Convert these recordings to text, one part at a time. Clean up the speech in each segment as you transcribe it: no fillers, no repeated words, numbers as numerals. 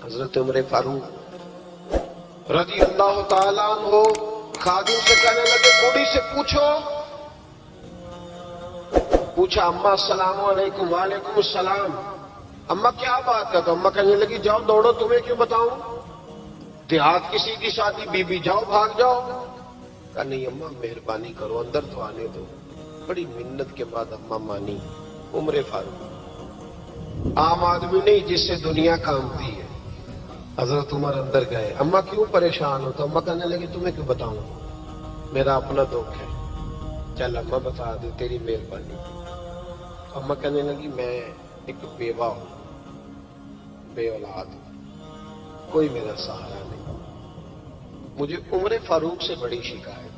حضرت عمر فاروق رضی اللہ تعالیٰ عنہ خادم سے کہنے لگے بوڑھی سے پوچھا اماں السلام علیکم. وعلیکم السلام. اماں کیا بات ہے؟ تو اماں کہنے لگی جاؤ دوڑو، تمہیں کیوں بتاؤں، دیہات کسی کی شادی، بی بی جاؤ بھاگ جاؤ. کہا نہیں اماں مہربانی کرو اندر تو آنے دو. بڑی منت کے بعد اماں مانی. عمر فاروق عام آدمی نہیں جس سے دنیا کامتی ہے. حضرت عمر اندر گئے. اماں کیوں پریشان ہو؟ تو اماں کہنے لگی تمہیں کیوں بتاؤں، میرا اپنا دکھ ہے. چل اماں بتا دے، تیری مہربانی. اماں کہنے لگی میں ایک بیوہ ہوں، بے اولاد ہوں، کوئی میرا سہارا نہیں. مجھے عمر فاروق سے بڑی شکایت،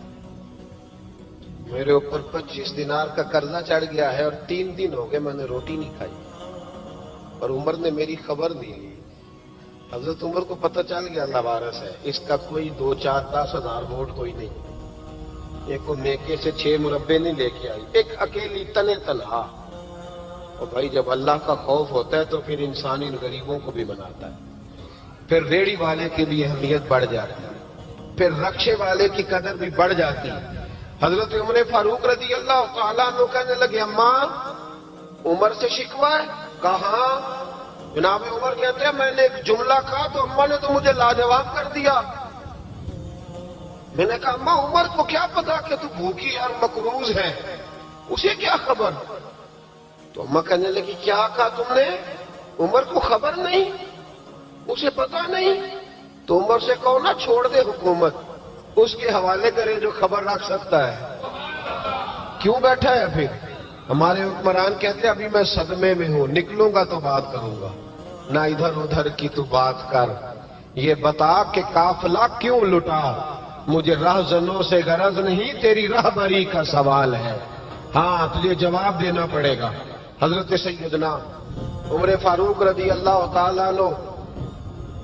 میرے اوپر 25 دینار کا قرضہ چڑھ گیا ہے اور 3 دن ہو گئے میں نے روٹی نہیں کھائی، اور عمر نے میری خبر نہیں لی. حضرت عمر کو پتہ چل گیا لوارث ہے، اس کا کوئی 2 4 10 ہزار ووٹ کوئی نہیں. ایک کو میکے سے 6 مربے نہیں لے کے آئی، ایک اکیلی تنہا. اور بھائی جب اللہ کا خوف ہوتا ہے تو پھر انسان ان غریبوں کو بھی مناتا ہے. پھر ریڑھی والے کی بھی اہمیت بڑھ جاتی ہے، پھر رکشے والے کی قدر بھی بڑھ جاتی ہے. حضرت عمر فاروق رضی اللہ تعالیٰ عنہ کہنے لگے اماں عمر سے شکوہ ہے؟ کہاں؟ جناب عمر کہتے ہیں میں نے ایک جملہ کہا تو اماں نے تو مجھے لاجواب کر دیا. میں نے کہا اماں عمر کو کیا پتا کہ تو بھوکی اور مقروض ہے، اسے کیا خبر؟ تو اماں کہنے لگی کیا کہا تم نے؟ عمر کو خبر نہیں، اسے پتا نہیں؟ تو عمر سے کہو نا چھوڑ دے حکومت، اس کے حوالے کرے جو خبر رکھ سکتا ہے. کیوں بیٹھا ہے پھر؟ ہمارے حکمران کہتے ہیں ابھی میں صدمے میں ہوں، نکلوں گا تو بات کروں گا. نہ ادھر ادھر کی تو بات کر، یہ بتا کہ قافلہ کیوں لٹا. مجھے رہزنوں سے غرض نہیں، تیری راہبری کا سوال ہے. ہاں تجھے جواب دینا پڑے گا. حضرت سیدنا عمر فاروق رضی اللہ تعالیٰ عنہ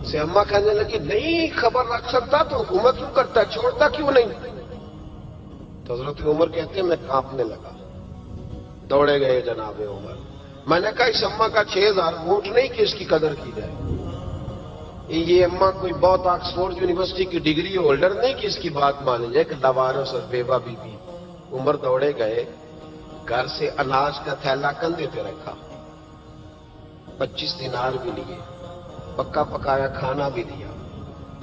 سے اماں کہنے لگی نہیں خبر رکھ سکتا تو حکومت کیوں کرتا ہے، چھوڑتا کیوں نہیں؟ تو حضرت عمر کہتے ہیں میں کانپنے لگا. دوڑے گئے جناب عمر. میں نے کہا اس اماں کا 6000 ووٹ نہیں کہ اس کی قدر کی جائے. یہ اماں کوئی بہت آکسفورڈ یونیورسٹی کی ڈگری ہولڈر نہیں کہ اس کی بات مانی جائے کہ لوارث اور بیوہ بی بی. عمر دوڑے گئے، گھر سے اناج کا تھیلا کندھے پہ رکھا، 25 دینار بھی لیے، پکا پکایا کھانا بھی دیا.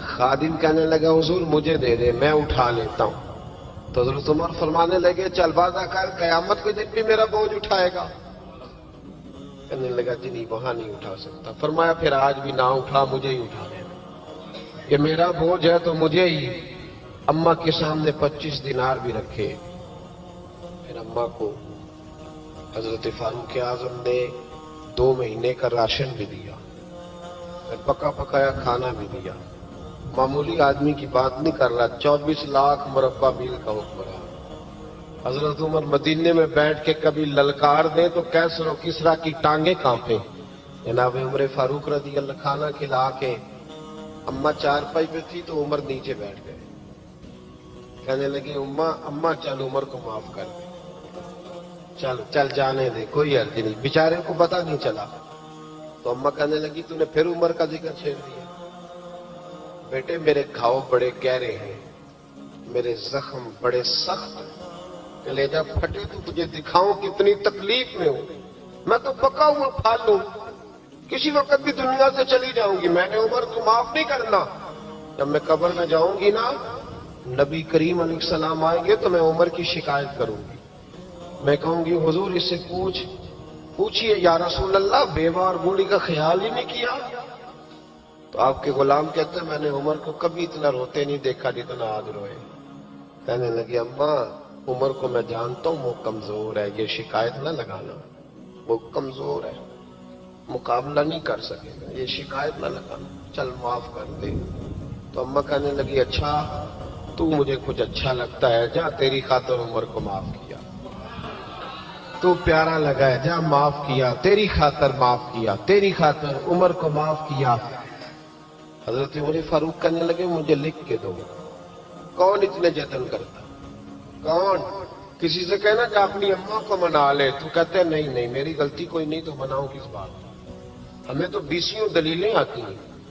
خادم کہنے لگا حضور مجھے دے دے میں اٹھا لیتا ہوں. تو حضرت عمر فرمانے لگے چل وعدہ کر قیامت کے دن بھی میرا بوجھ اٹھائے گا. کہنے لگا جی نہیں وہاں نہیں اٹھا سکتا. فرمایا پھر آج بھی نہ اٹھا، مجھے ہی اٹھا لینا، یہ میرا بوجھ ہے تو مجھے ہی. اماں کے سامنے 25 دینار بھی رکھے. پھر اماں کو حضرت فاروق اعظم نے 2 مہینے کا راشن بھی دیا، پکا پکایا کھانا بھی دیا. معمولی آدمی کی بات نہیں کر رہا، 24 لاکھ مربع میل کا حکمران. حضرت عمر مدینے میں بیٹھ کے کبھی للکار دیں تو کیسر و کسرا کی ٹانگیں کانپیں. جناب عمر فاروق رضی اللہ کھانا کھلا کے اماں چارپائی پہ تھی تو عمر نیچے بیٹھ گئے. کہنے لگے اماں چل عمر کو معاف کر دے، چل جانے دے، کوئی حرج نہیں، بیچارے کو پتا نہیں چلا. تو اماں کہنے لگی تو نے پھر عمر کا ذکر چھیڑ دیا. بیٹے میرے گھاؤ بڑے گہرے ہیں، میرے زخم بڑے سخت ہیں، کلیجہ پھٹے تو تجھے دکھاؤں کتنی تکلیف میں ہوں. میں تو پکا ہوا پھال لوں، کسی وقت بھی دنیا سے چلی جاؤں گی. میں نے عمر کو معاف نہیں کرنا. جب میں قبر میں جاؤں گی نا، نبی کریم علیہ السلام آئیں گے تو میں عمر کی شکایت کروں گی. میں کہوں گی حضور اس سے پوچھئے یا رسول اللہ بیوہ اور بوڑھی کا خیال ہی نہیں کیا. تو آپ کے غلام کہتے ہیں میں نے عمر کو کبھی اتنا روتے نہیں دیکھا جتنا آج روئے. کہنے لگے اماں عمر کو میں جانتا ہوں وہ کمزور ہے، یہ شکایت نہ لگانا، وہ کمزور ہے، مقابلہ نہیں کر سکے گا، یہ شکایت نہ لگانا، چل معاف کر دے. تو اماں کہنے لگی اچھا تو مجھے کچھ اچھا لگتا ہے، جا تیری خاطر عمر کو معاف کیا، تو پیارا لگا ہے، جا معاف کیا، تیری خاطر معاف کیا، تیری خاطر عمر کو معاف کیا. حضرت عمر فاروق کہنے لگے مجھے لکھ کے دو. کون اتنے جتن کرتا؟ کون؟ کسی سے کہنا کہ اپنی اماں کو منا لے، تو کہتے ہیں نہیں میری غلطی کوئی نہیں تو مناؤں کس بات؟ ہمیں تو 20 دلیلیں آتی ہیں.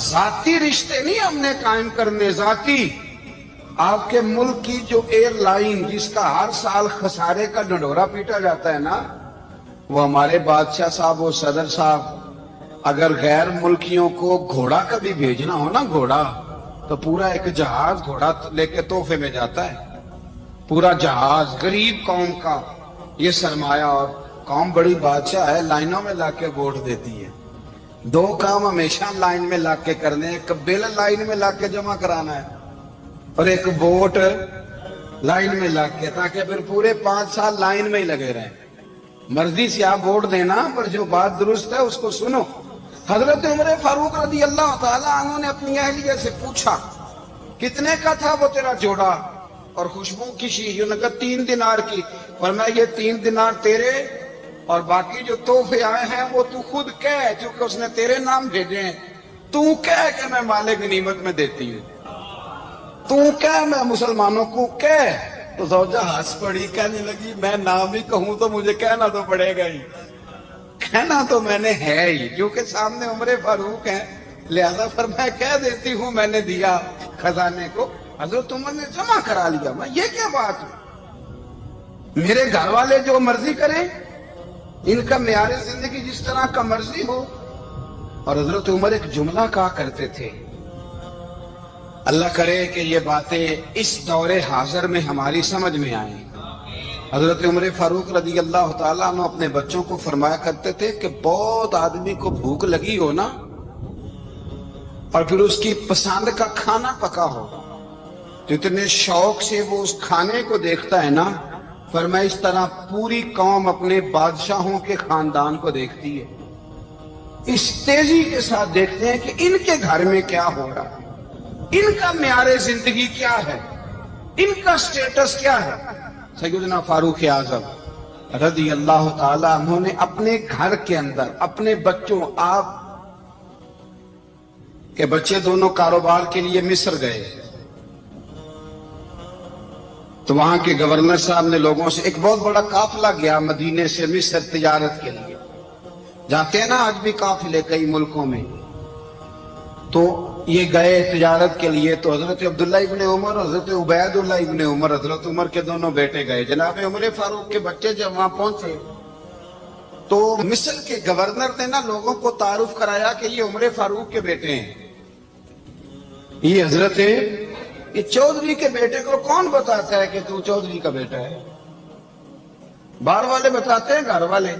ذاتی رشتے نہیں ہم نے قائم کرنے، ذاتی آپ کے ملک کی جو ایئر لائن جس کا ہر سال خسارے کا ڈنڈورا پیٹا جاتا ہے نا، وہ ہمارے بادشاہ صاحب اور صدر صاحب اگر غیر ملکیوں کو گھوڑا کبھی بھیجنا ہو نا، گھوڑا، تو پورا ایک جہاز گھوڑا لے کے تحفے میں جاتا ہے، پورا جہاز غریب قوم کا یہ سرمایہ، اور قوم بڑی بادشاہ ہے، لائنوں میں لا کے ووٹ دیتی ہے۔ دو کام ہمیشہ لائن میں لا کے کرنے، ایک بل لائن میں لا کے جمع کرانا ہے اور ایک ووٹ لائن میں لا کے، تاکہ پھر پورے 5 سال لائن میں ہی لگے رہیں۔ مرضی سے آپ ووٹ دینا، پر جو بات درست ہے اس کو سنو۔ حضرت عمر فاروق رضی اللہ تعالی عنہ نے اپنی اہلیہ سے پوچھا کتنے کا تھا وہ تیرا جوڑا اور خوشبو کی شیشی؟ انہوں نے کہا 3 دینار کی۔ فرمایا یہ 3 دینار تیرے اور باقی جو تحفے آئے ہیں وہ تو خود کہہ، کیونکہ اس نے تیرے نام بھیجے ہیں، تو کہہ کہ میں مال غنیمت میں دیتی ہوں، تو کہہ میں مسلمانوں کو کہہ۔ تو زوجہ ہنس پڑی، کہنے لگی میں نام ہی کہوں تو مجھے کہنا تو پڑے گا ہی، کہنا تو میں نے ہے ہی، کیونکہ سامنے عمر فاروق ہیں، لہذا پر میں کہہ دیتی ہوں میں نے دیا خزانے کو۔ حضرت عمر نے جمع کرا لیا۔ میں یہ کیا بات ہے، میرے گھر والے جو مرضی کریں، ان کا معیار زندگی جس طرح کا مرضی ہو۔ اور حضرت عمر ایک جملہ کہا کرتے تھے، اللہ کرے کہ یہ باتیں اس دور حاضر میں ہماری سمجھ میں آئیں۔ حضرت عمر فاروق رضی اللہ تعالیٰ عنہ اپنے بچوں کو فرمایا کرتے تھے کہ بہت آدمی کو بھوک لگی ہو نا، اور پھر اس کی پسند کا کھانا پکا ہو، تو اتنے شوق سے وہ اس کھانے کو دیکھتا ہے نا، فرمایا اس طرح پوری قوم اپنے بادشاہوں کے خاندان کو دیکھتی ہے، اس تیزی کے ساتھ دیکھتے ہیں کہ ان کے گھر میں کیا ہو رہا ہے، ان کا معیار زندگی کیا ہے، ان کا سٹیٹس کیا ہے۔ سیدنا فاروق اعظم رضی اللہ تعالی عنہ نے اپنے گھر کے اندر اپنے بچوں، آپ کے بچے دونوں کاروبار کے لیے مصر گئے، تو وہاں کے گورنر صاحب نے لوگوں سے، ایک بہت بڑا قافلہ گیا مدینے سے مصر تجارت کے لیے، جاتے ہیں نا آج بھی قافلے کئی ملکوں میں، تو یہ گئے تجارت کے لیے، تو حضرت عبداللہ ابن عمر، حضرت عبید اللہ ابن عمر، حضرت عمر کے دونوں بیٹے گئے۔ جناب عمر فاروق کے بچے جب وہاں پہنچے تو مصر کے گورنر نے نا لوگوں کو تعارف کرایا کہ یہ عمر فاروق کے بیٹے ہیں، یہ حضرت یہ چودھری کے بیٹے کو کون بتاتا ہے کہ تو چودھری کا بیٹا ہے؟ باہر والے بتاتے ہیں، گھر والے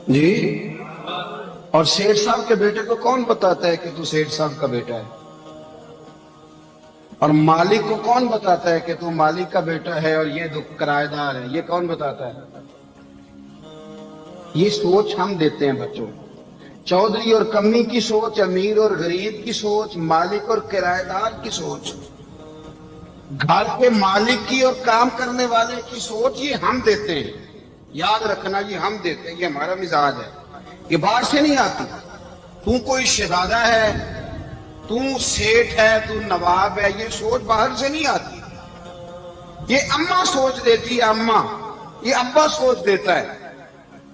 جی۔ اور سیٹھ صاحب کے بیٹے کو کون بتاتا ہے کہ تو سیٹھ صاحب کا بیٹا ہے؟ اور مالک کو کون بتاتا ہے کہ تو مالک کا بیٹا ہے اور یہ کرایہ دار ہے؟ یہ کون بتاتا ہے؟ یہ سوچ ہم دیتے ہیں بچوں، چودھری اور کمی کی سوچ، امیر اور غریب کی سوچ، مالک اور کرایہ دار کی سوچ، گھر کے مالک کی اور کام کرنے والے کی سوچ، یہ ہم دیتے ہیں۔ یاد رکھنا، یہ ہم دیتے ہیں، یہ ہمارا مزاج ہے، یہ باہر سے نہیں آتی۔ تو کوئی شہزادہ ہے، تو سیٹھ ہے، تو نواب ہے، یہ سوچ باہر سے نہیں آتی، یہ اماں سوچ دیتی ہے، اماں، یہ ابا سوچ دیتا ہے۔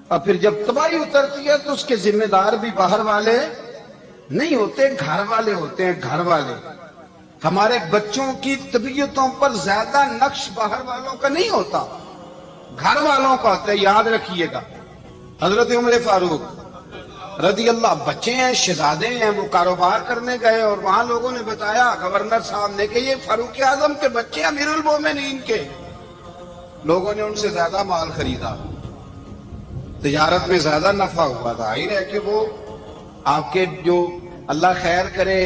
اور پھر جب تباہی اترتی ہے تو اس کے ذمہ دار بھی باہر والے نہیں ہوتے، گھر والے ہوتے ہیں، گھر والے۔ ہمارے بچوں کی طبیعتوں پر زیادہ نقش باہر والوں کا نہیں ہوتا، گھر والوں کا ہوتا ہے، یاد رکھیے گا۔ حضرت عمر فاروق رضی اللہ، بچے ہیں، شہزادے ہیں، وہ کاروبار کرنے گئے اور وہاں لوگوں نے بتایا گورنر صاحب نے کہ یہ فاروق اعظم کے بچے امیر المومنین کے۔ لوگوں نے ان سے زیادہ مال خریدا، تجارت میں زیادہ نفع ہوا، ظاہر ہے کہ وہ آپ کے جو اللہ خیر کرے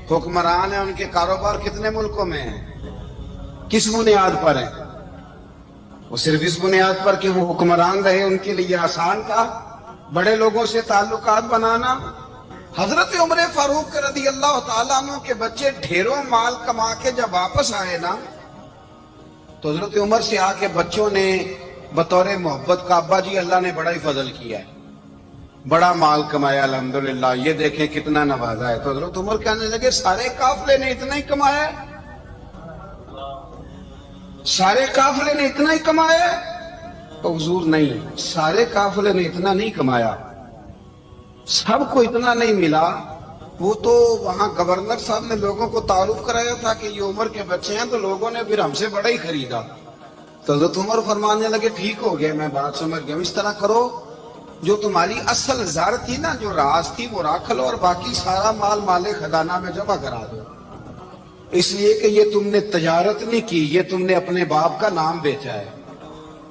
حکمران ہیں، ان کے کاروبار کتنے ملکوں میں ہیں، کس بنیاد پر ہیں؟ وہ صرف اس بنیاد پر کہ وہ حکمران رہے، ان کے لیے آسان تھا بڑے لوگوں سے تعلقات بنانا۔ حضرت عمر فاروق رضی اللہ تعالیٰ عنہ کے بچے ڈھیروں مال کما کے جب واپس آئے نا، تو حضرت عمر سے آ کے بچوں نے بطور محبت کا، ابا جی اللہ نے بڑا ہی فضل کیا ہے، بڑا مال کمایا الحمدللہ، یہ دیکھیں کتنا نوازا ہے۔ تو حضرت عمر کہنے لگے سارے قافلے نے اتنا ہی کمایا ہے؟ سارے قافلے نے اتنا ہی کمایا ہے؟ تو حضور نہیں، سارے قافلے نے اتنا نہیں کمایا، سب کو اتنا نہیں ملا، وہ تو وہاں گورنر صاحب نے لوگوں کو تعارف کرایا تھا کہ یہ عمر کے بچے ہیں، تو لوگوں نے پھر ہم سے بڑا ہی خریدا. تو حضرت عمر فرمانے لگے ٹھیک ہو گئے، میں بات سمجھ گیا، اس طرح کرو جو تمہاری اصل زر تھی نا، جو راز تھی، وہ رکھ لو اور باقی سارا مال مال خزانہ میں جمع کرا دو. اس لیے کہ یہ تم نے تجارت نہیں کی، یہ تم نے اپنے باپ کا نام بیچا ہے،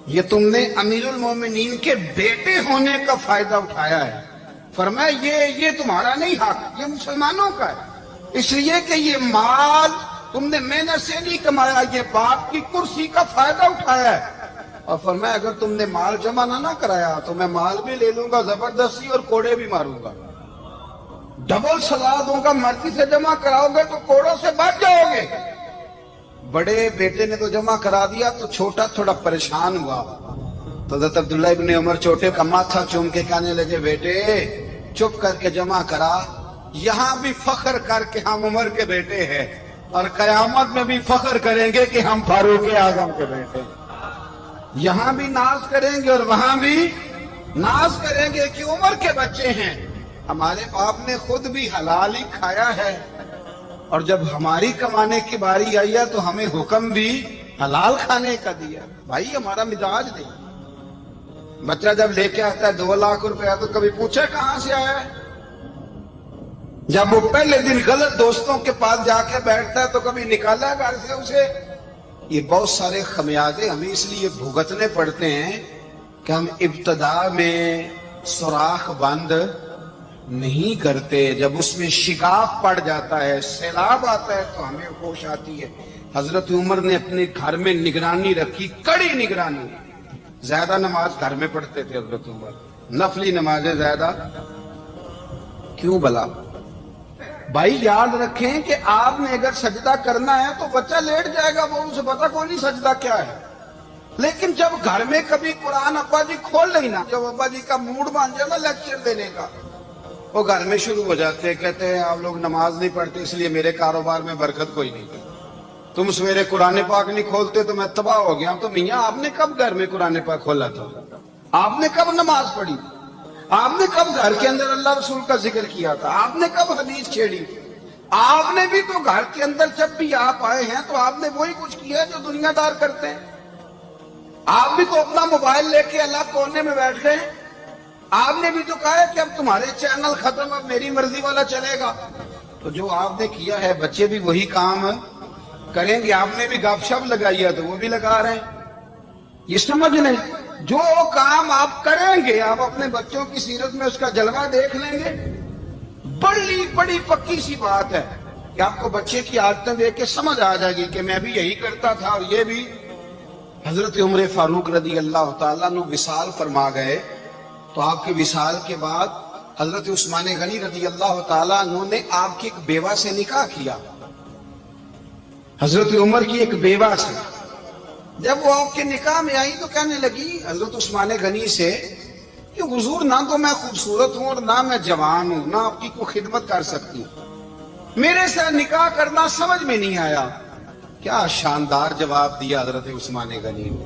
یہ تم نے امیر المومنین کے بیٹے ہونے کا فائدہ اٹھایا ہے. فرمایا یہ تمہارا نہیں حق، یہ مسلمانوں کا ہے. اس لیے کہ یہ مال تم نے محنت سے نہیں کمایا، یہ باپ کی کرسی کا فائدہ اٹھایا ہے. اور فرمایا اگر تم نے مال جمع نہ کرایا تو میں مال بھی لے لوں گا زبردستی اور کوڑے بھی ماروں گا. ڈبل سزا دوں گا، مرضی سے جمع کراؤ گے تو کوڑوں سے بچ جاؤ گے. بڑے بیٹے نے تو جمع کرا دیا تو چھوٹا تھوڑا پریشان ہوا. تو حضرت عبداللہ ابن عمر چھوٹے کا ماتھا چوم کے کہنے لگے بیٹے چپ کر کے جمع کرا، یہاں بھی فخر کر کے ہم عمر کے بیٹے ہیں اور قیامت میں بھی فخر کریں گے کہ ہم فاروق اعظم کے بیٹے ہیں. یہاں بھی ناز کریں گے اور وہاں بھی ناز کریں گے کہ عمر کے بچے ہیں. ہمارے باپ نے خود بھی حلال ہی کھایا ہے اور جب ہماری کمانے کی باری آئی ہے تو ہمیں حکم بھی حلال کھانے کا دیا. بھائی ہمارا مزاج نہیں. بچہ جب لے کے آتا ہے 2 لاکھ روپیہ تو کبھی پوچھے کہاں سے آیا ہے. جب وہ پہلے دن غلط دوستوں کے پاس جا کے بیٹھتا ہے تو کبھی نکالا گھر سے اسے. یہ بہت سارے خمیازے ہمیں اس لیے بھگتنے پڑتے ہیں کہ ہم ابتدا میں سوراخ بند نہیں کرتے. جب اس میں شگاف پڑ جاتا ہے، سیلاب آتا ہے تو ہمیں ہوش آتی ہے. حضرت عمر نے اپنے گھر میں نگرانی رکھی، کڑی نگرانی. زیادہ نماز گھر میں پڑھتے تھے حضرت عمر، نفلی نمازیں زیادہ کیوں بلا. بھائی یاد رکھیں کہ آپ نے اگر سجدہ کرنا ہے تو بچہ لیٹ جائے گا، وہ اسے پتا کوئی نہیں سجدہ کیا ہے. لیکن جب گھر میں کبھی قرآن ابا جی کھول لینا، جب ابا جی کا موڈ بن جائے نا لیکچر دینے کا، وہ گھر میں شروع ہو جاتے ہیں، کہتے ہیں آپ لوگ نماز نہیں پڑھتے اس لیے میرے کاروبار میں برکت کوئی نہیں. تم سویرے قرآن پاک نہیں کھولتے تو میں تباہ ہو گیا. تو میاں آپ نے کب گھر میں قرآن پاک کھولا تھا؟ آپ نے کب نماز پڑھی؟ آپ نے کب گھر کے اندر اللہ رسول کا ذکر کیا تھا؟ آپ نے کب حدیث چھیڑی؟ آپ نے بھی تو گھر کے اندر جب بھی آپ آئے ہیں تو آپ نے وہی کچھ کیا جو دنیا دار کرتے ہیں. آپ بھی تو اپنا موبائل لے کے اللہ کونے میں بیٹھ گئے. آپ نے بھی تو کہا ہے کہ اب تمہارے چینل ختم، اب میری مرضی والا چلے گا. تو جو آپ نے کیا ہے بچے بھی وہی کام کریں گے. آپ نے بھی گپ شپ لگائی ہے تو وہ بھی لگا رہے ہیں. یہ سمجھ لیں جو کام آپ کریں گے آپ اپنے بچوں کی سیرت میں اس کا جلوہ دیکھ لیں گے. بڑی پکی سی بات ہے کہ آپ کو بچے کی عادتیں دیکھ کے سمجھ آ جائے گی کہ میں بھی یہی کرتا تھا. اور یہ بھی حضرت عمر فاروق رضی اللہ تعالیٰ عنہ وصال فرما گئے تو آپ کے وصال کے بعد حضرت عثمان غنی رضی اللہ تعالیٰ عنہ نے آپ کی ایک بیوہ سے نکاح کیا. حضرت عمر کی ایک بیوہ سے جب وہ آپ کے نکاح میں آئی تو کہنے لگی حضرت عثمان غنی سے کہ حضور نہ تو میں خوبصورت ہوں اور نہ میں جوان ہوں، نہ آپ کی کوئی خدمت کر سکتی ہوں، میرے سے نکاح کرنا سمجھ میں نہیں آیا. کیا شاندار جواب دیا حضرت عثمان غنی نے،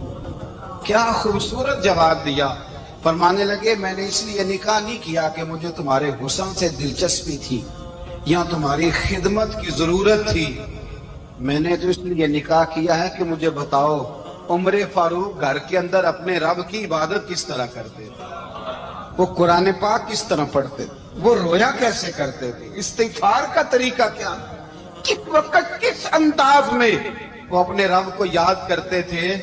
کیا خوبصورت جواب دیا. فرمانے لگے میں نے اس لیے نکاح نہیں کیا کہ مجھے تمہارے حسن سے دلچسپی تھی یا تمہاری خدمت کی ضرورت تھی. میں نے تو اس لیے نکاح کیا ہے کہ مجھے بتاؤ عمر فاروق گھر کے اندر اپنے رب کی عبادت کس طرح کرتے تھے، وہ قرآن پاک کس طرح پڑھتے تھے، وہ رویا کیسے کرتے تھے، استغفار کا طریقہ کیا، کس وقت کس انداز میں وہ اپنے رب کو یاد کرتے تھے.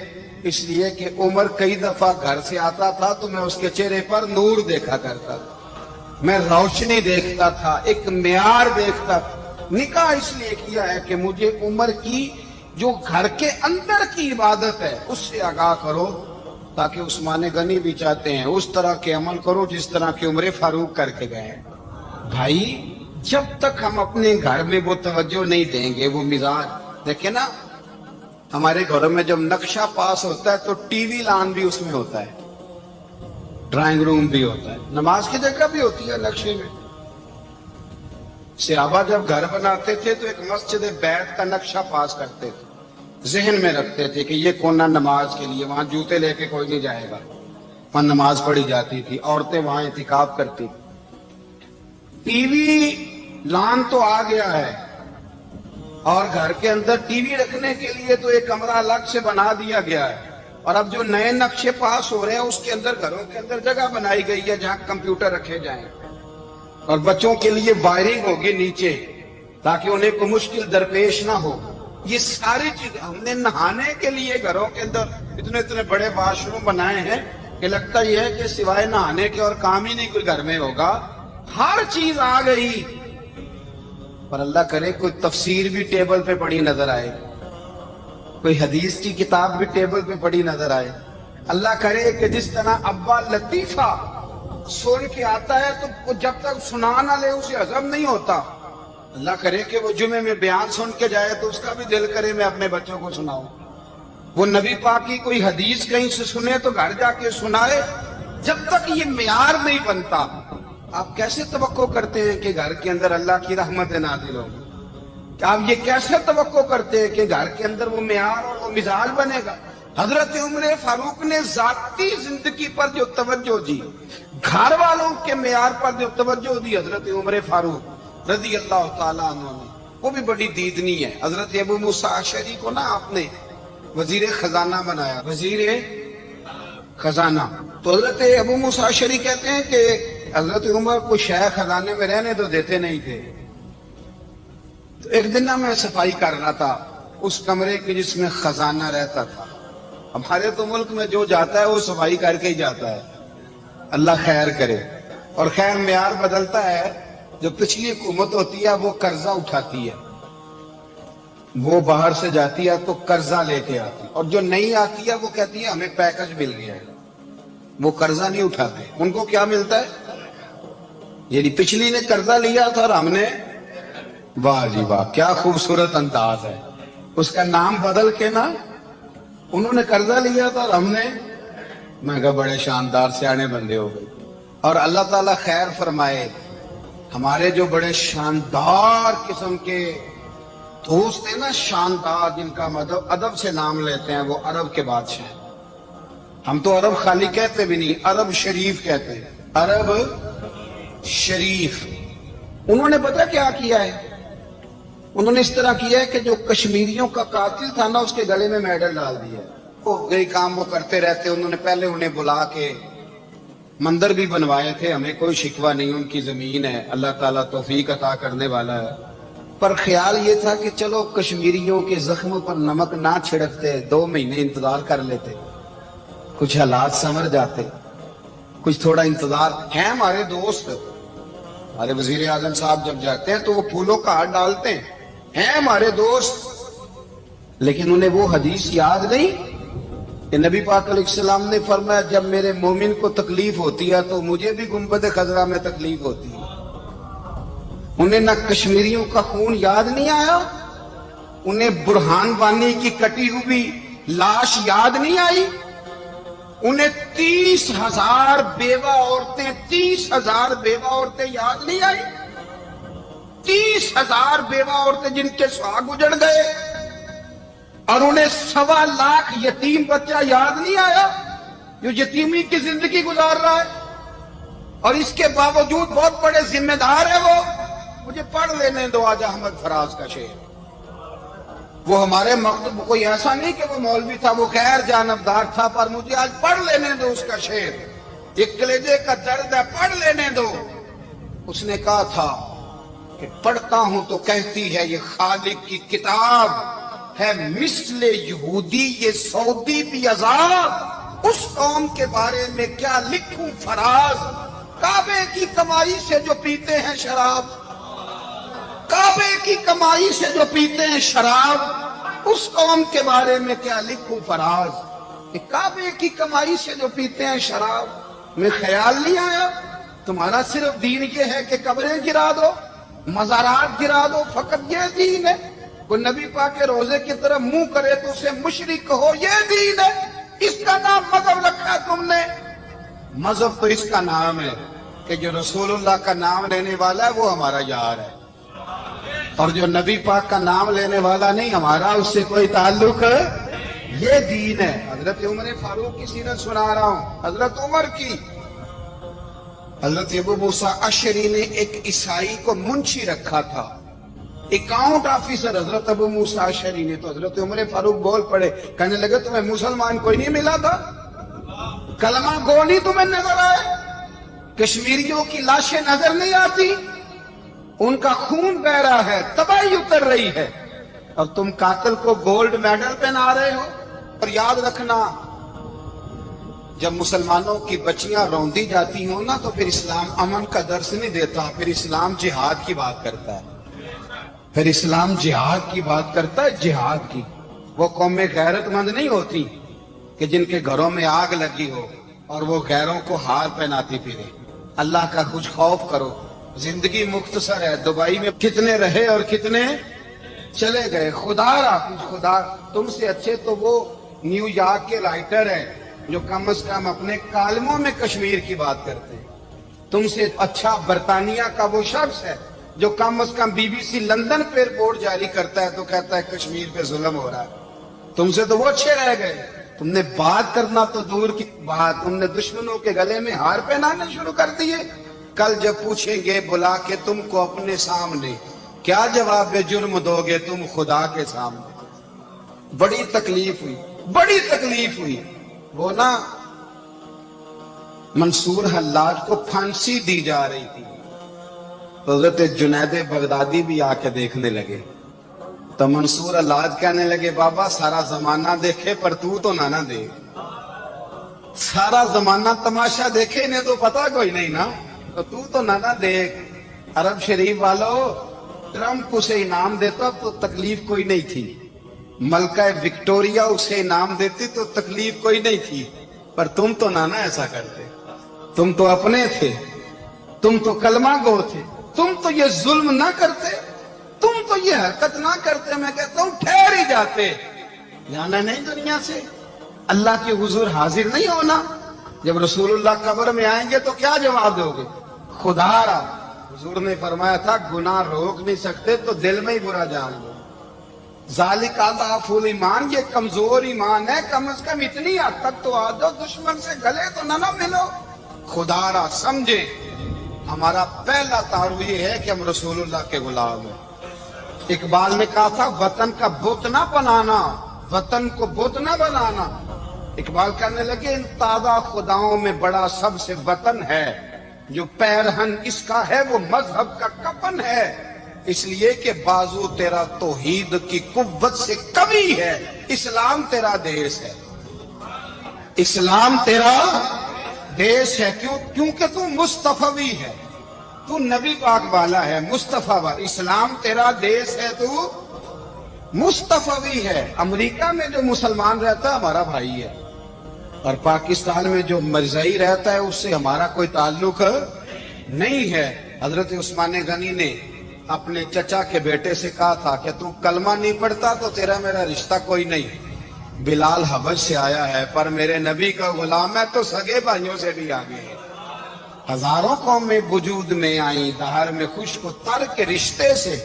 اس لیے کہ عمر کئی دفعہ گھر سے آتا تھا تو میں اس کے چہرے پر نور دیکھا کرتا تھا، میں روشنی دیکھتا تھا، ایک معیار دیکھتا تھا. نکاح اس لیے کیا ہے کہ مجھے عمر کی جو گھر کے اندر کی عبادت ہے اس سے آگاہ کرو تاکہ عثمان غنی بھی چاہتے ہیں اس طرح کے عمل کرو جس طرح کے عمر فاروق کر کے گئے. بھائی جب تک ہم اپنے گھر میں وہ توجہ نہیں دیں گے، وہ مزاج دیکھیں نا، ہمارے گھروں میں جب نقشہ پاس ہوتا ہے تو ٹی وی لان بھی اس میں ہوتا ہے، ڈرائنگ روم بھی ہوتا ہے، نماز کی جگہ بھی ہوتی ہے نقشے میں. صحابہ جب گھر بناتے تھے تو ایک مسجد بیت کا نقشہ پاس کرتے تھے، ذہن میں رکھتے تھے کہ یہ کونا نماز کے لیے، وہاں جوتے لے کے کوئی نہیں جائے گا، وہاں نماز پڑھی جاتی تھی، عورتیں وہاں اعتکاف کرتی. ٹی وی لان تو آ گیا ہے، اور گھر کے اندر ٹی وی رکھنے کے لیے تو ایک کمرہ الگ سے بنا دیا گیا ہے، اور اب جو نئے نقشے پاس ہو رہے ہیں اس کے اندر گھروں کے اندر جگہ بنائی گئی ہے جہاں کمپیوٹر رکھے جائیں، اور بچوں کے لیے وائرنگ ہوگی نیچے تاکہ انہیں کوئی مشکل درپیش نہ ہو۔ یہ ساری چیز ہم نے نہانے کے لیے گھروں کے اندر اتنے اتنے بڑے واش روم بنائے ہیں کہ لگتا یہ ہے کہ سوائے نہانے کے اور کام ہی نہیں کوئی گھر میں ہوگا۔ ہر چیز آ گئی، پر اللہ کرے کوئی تفسیر بھی ٹیبل پہ پڑی نظر آئے، کوئی حدیث کی کتاب بھی ٹیبل پہ پڑی نظر آئے۔ اللہ کرے کہ جس طرح ابا لطیفہ سن کے آتا ہے تو جب تک سنا نہ لے اسے ہضم نہیں ہوتا، اللہ کرے کہ وہ جمعے میں بیان سن کے جائے تو اس کا بھی دل کرے میں اپنے بچوں کو سناؤں۔ وہ نبی پاک کی کوئی حدیث کہیں سے سنے تو گھر جا کے سنائے۔ جب تک یہ معیار نہیں بنتا، آپ کیسے توقع کرتے ہیں کہ گھر کے اندر اللہ کی رحمت نازل ہوگی؟ کہ آپ یہ کیسے توقع کرتے ہیں کہ گھر کے اندر وہ معیار اور وہ مزاج بنے گا؟ حضرت عمر فاروق نے ذاتی زندگی پر جو توجہ دی، گھر والوں کے معیار پر جو توجہ دی حضرت عمر فاروق رضی اللہ تعالیٰ عنہ نے، وہ بھی بڑی دیدنی ہے۔ حضرت ابو موسیٰ اشعری کو نا آپ نے وزیر خزانہ بنایا، وزیر خزانہ۔ تو حضرت ابو موسیٰ اشعری کہتے ہیں کہ حضرت عمر کو شیخ خزانے میں رہنے تو دیتے نہیں تھے۔ تو ایک دن میں صفائی کر رہا تھا اس کمرے کی جس میں خزانہ رہتا تھا۔ ہمارے تو ملک میں جو جاتا ہے وہ صفائی کر کے ہی جاتا ہے، اللہ خیر کرے۔ اور خیر معیار بدلتا ہے، جو پچھلی حکومت ہوتی ہے وہ قرضہ اٹھاتی ہے، وہ باہر سے جاتی ہے تو قرضہ لے کے آتی، اور جو نہیں آتی ہے وہ کہتی ہے ہمیں پیکج مل گیا ہے، وہ قرضہ نہیں اٹھاتے۔ ان کو کیا ملتا ہے؟ یعنی پچھلی نے قرضہ لیا تھا اور ہم نے، واہ جی واہ کیا خوبصورت انداز ہے، اس کا نام بدل کے نا انہوں نے قرضہ لیا تھا اور ہم نے، میں کہا بڑے شاندار سیانے بندے ہو گئے۔ اور اللہ تعالیٰ خیر فرمائے، ہمارے جو بڑے شاندار قسم کے دوست ہیں نا، شاندار، جن کا مطلب ادب سے نام لیتے ہیں، وہ عرب کے بادشاہ۔ ہم تو عرب خالی کہتے بھی نہیں، عرب شریف کہتے ہیں، عرب شریف۔ انہوں نے پتہ کیا کیا ہے؟ انہوں نے اس طرح کیا ہے کہ جو کشمیریوں کا قاتل تھا نا اس کے گلے میں میڈل ڈال دیا۔ وہ کئی کام وہ کرتے رہتے، انہوں نے پہلے انہیں بلا کے مندر بھی بنوائے تھے، ہمیں کوئی شکوہ نہیں، ان کی زمین ہے، اللہ تعالیٰ توفیق عطا کرنے والا ہے۔ پر خیال یہ تھا کہ چلو کشمیریوں کے زخم پر نمک نہ چھڑکتے، 2 مہینے انتظار کر لیتے، کچھ حالات سنور جاتے، کچھ تھوڑا انتظار۔ ہیں ہمارے دوست، ہمارے وزیر اعظم صاحب جب جاتے ہیں تو وہ پھولوں کا ہار ڈالتے ہیں ہمارے دوست، لیکن انہیں وہ حدیث یاد نہیں کہ نبی پاک علیہ السلام نے فرمایا جب میرے مومن کو تکلیف ہوتی ہے تو مجھے بھی گنبد خضرا میں تکلیف ہوتی ہے۔ انہیں نہ کشمیریوں کا خون یاد نہیں آیا، انہیں برہان وانی کی کٹی ہوئی لاش یاد نہیں آئی، انہیں 30,000 بیوہ عورتیں 30,000 بیوہ عورتیں یاد نہیں آئی، 30,000 بیوہ عورتیں جن کے سہاگ اجڑ گئے، اور انہیں 1.25 لاکھ یتیم بچہ یاد نہیں آیا جو یتیمی کی زندگی گزار رہا ہے، اور اس کے باوجود بہت بڑے ذمہ دار ہے وہ۔ مجھے پڑھ لینے دو آج احمد فراز کا شعر، وہ ہمارے مکتب کوئی ایسا نہیں کہ وہ مولوی تھا، وہ غیر جانبدار تھا، پر مجھے آج پڑھ لینے دو اس کا شعر، ایک کلیجے کا درد ہے، پڑھ لینے دو۔ اس نے کہا تھا کہ پڑھتا ہوں تو کہتی ہے یہ خالق کی کتاب ہے، مثل یہودی یہ سعودی بھی عذاب، اس قوم کے بارے میں کیا لکھوں فراز، کعبے کی کمائی سے جو پیتے ہیں شراب، کعبے کی کمائی سے جو پیتے ہیں شراب، اس قوم کے بارے میں کیا لکھوں فراز، کہ کعبے کی کمائی سے جو پیتے ہیں شراب۔ میں خیال نہیں آیا تمہارا صرف دین یہ ہے کہ قبریں گرا دو، مزارات گرا دو، فقط یہ دین ہے؟ کوئی نبی پاک کے روزے کی طرف منہ کرے تو اسے مشرک کہو، یہ دین ہے؟ اس کا نام مذہب رکھا تم نے؟ مذہب تو اس کا نام ہے کہ جو رسول اللہ کا نام لینے والا ہے وہ ہمارا یار ہے، اور جو نبی پاک کا نام لینے والا نہیں، ہمارا اس سے کوئی تعلق ہے، یہ دین ہے۔ حضرت عمر فاروق کی سیرت سنا رہا ہوں، حضرت عمر کی حضرت ابو موسیٰ اشعری نے ایک عیسائی کو منشی رکھا تھا، اکاؤنٹ آفیسر حضرت ابو موسیٰ اشعری نے. تو حضرت عمر فاروق بول پڑے، کہنے لگے تمہیں مسلمان کوئی نہیں ملا تھا؟ کلمہ گو نہیں تمہیں نظر آئے؟ کشمیریوں کی لاشیں نظر نہیں آتی؟ ان کا خون بہ رہا ہے، تباہی اتر رہی ہے، اور تم قاتل کو گولڈ میڈل پہنا رہے ہو. اور یاد رکھنا، جب مسلمانوں کی بچیاں روندی جاتی ہوں نا تو پھر اسلام امن کا درس نہیں دیتا، پھر اسلام جہاد کی بات کرتا ہے. پھر اسلام جہاد کی بات کرتا ہے، جہاد کی. وہ قومیں غیرت مند نہیں ہوتی کہ جن کے گھروں میں آگ لگی ہو اور وہ غیروں کو ہار پہناتی پھرے. اللہ کا کچھ خوف کرو. زندگی مختصر ہے. دبئی میں کتنے رہے اور کتنے چلے گئے. خدا تم سے اچھے تو وہ نیو یارک کے رائٹر ہیں جو کم از کم اپنے کالموں میں کشمیر کی بات کرتے ہیں. تم سے اچھا برطانیہ کا وہ شخص ہے جو کم از کم بی بی سی لندن پہ رپورٹ جاری کرتا ہے تو کہتا ہے کشمیر پہ ظلم ہو رہا ہے. تم سے تو وہ اچھے رہ گئے. تم نے بات کرنا تو دور کی بات، تم نے دشمنوں کے گلے میں ہار پہنانے شروع کر دیے. کل جب پوچھیں گے بلا کے تم کو اپنے سامنے، کیا جواب جرم دو گے تم خدا کے سامنے؟ بڑی تکلیف ہوئی. وہ نا منصور حلاج کو پھانسی دی جا رہی تھی، تو حضرت جنید بغدادی بھی آ کے دیکھنے لگے. تو منصور حلاج کہنے لگے بابا سارا زمانہ دیکھے پر تو نہ دیکھ. سارا زمانہ تماشا دیکھے انہیں تو پتا کوئی نہیں نا، تو نہ دیکھ. عرب شریف والو، ٹرمپ اسے انعام دیتا تو تکلیف کوئی نہیں تھی، ملکہ وکٹوریا اسے انعام دیتی تو تکلیف کوئی نہیں تھی، پر تم تو نہ ایسا کرتے. تم تو اپنے تھے، تم تو کلمہ گو تھے، تم تو یہ ظلم نہ کرتے، تم تو یہ حرکت نہ کرتے. میں کہتا ہوں ٹھہر ہی جاتے. جانا نہیں دنیا سے، اللہ کے حضور حاضر نہیں ہونا. جب رسول اللہ قبر میں آئیں گے تو کیا جواب دو گے؟ خدا را حضور نے فرمایا تھا گناہ روک نہیں سکتے تو دل میں ہی برا جان لو. ذالک اضعف الایمان، یہ کمزور ایمان ہے. کم از کم اتنی حد تک تو آ جاؤ، دشمن سے گلے تو نہ ملو. خدا را سمجھے ہمارا پہلا تعارف یہ ہے کہ ہم رسول اللہ کے غلام ہیں. اقبال نے کہا تھا وطن کا بت نہ بنانا، وطن کو بت نہ بنانا. اقبال کہنے لگے ان تازہ خداؤں میں بڑا سب سے وطن ہے، جو پیرہن اس کا ہے وہ مذہب کا کفن ہے. اس لیے کہ بازو تیرا توحید کی قوت سے قوی ہے. اسلام تیرا دیش ہے، اسلام تیرا دیش ہے. کیونکہ تو مصطفی ہے، تو نبی پاک والا ہے، مصطفیٰ والا. اسلام تیرا دیش ہے، تو مصطفی ہے. امریکہ میں جو مسلمان رہتا ہے ہمارا بھائی ہے، اور پاکستان میں جو مرزائی رہتا ہے اس سے ہمارا کوئی تعلق نہیں ہے. حضرت عثمان غنی نے اپنے چچا کے بیٹے سے کہا تھا کہ تو کلمہ نہیں پڑھتا تو تیرا میرا رشتہ کوئی نہیں. بلال حبش سے آیا ہے پر میرے نبی کا غلام ہے تو سگے بھائیوں سے بھی آگے ہے. ہزاروں قومیں وجود میں آئیں دہر میں خشک و تر کے رشتے سے،